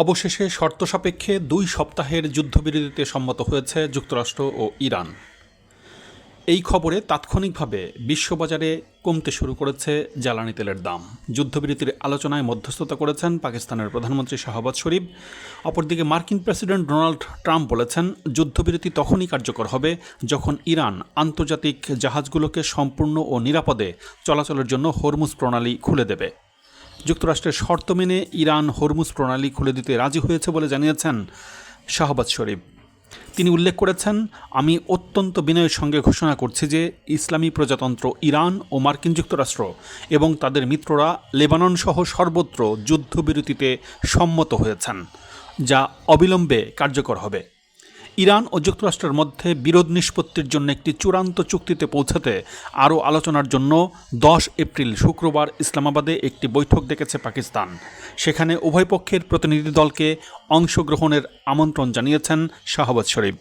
অবশেষে শর্ত সাপেক্ষে 2 সপ্তাহের যুদ্ধবিরতিতে সম্মত হয়েছে যুক্তরাষ্ট্র ও ইরান। এই খবরে তাৎক্ষণিকভাবে বিশ্ববাজারে কমতে শুরু করেছে জ্বালানি তেলের দাম। যুদ্ধবিরতির আলোচনায় মধ্যস্থতা করেছেন পাকিস্তানের প্রধানমন্ত্রী শাহবাজ শরীফ। অপরদিকে মার্কিন প্রেসিডেন্ট ডোনাল্ড ট্রাম্প বলেছেন, যুদ্ধবিরতি তখনই কার্যকর হবে যখন ইরান আন্তর্জাতিক জাহাজগুলোকে সম্পূর্ণ ও নিরাপদে চলাচলের জন্য হরমুজ প্রণালী খুলে দেবে। যুক্তরাষ্ট্রের শর্ত মেনে ইরান হরমুজ প্রণালী খুলে দিতে রাজি হয়েছে বলে জানিয়েছেন শাহবাজ শরীফ। তিনি উল্লেখ করেছেন, আমি অত্যন্ত বিনয়ের সঙ্গে ঘোষণা করছি যে ইসলামী প্রজাতন্ত্র ইরান ও মার্কিন যুক্তরাষ্ট্র এবং তাদের মিত্ররা লেবানন সহ সর্বত্র যুদ্ধবিরতিতে সম্মত হয়েছেন, যা অবিলম্বে কার্যকর হবে। ইরান ও যুক্তরাষ্ট্রের মধ্যে বিরোধ নিষ্পত্তির জন্য একটি চূড়ান্ত চুক্তিতে পৌঁছাতে আরও আলোচনার জন্য 10 এপ্রিল শুক্রবার ইসলামাবাদে একটি বৈঠক ডেকেছে পাকিস্তান। সেখানে উভয় পক্ষের প্রতিনিধি দলকে অংশগ্রহণের আমন্ত্রণ জানিয়েছেন শাহবাজ শরীফ।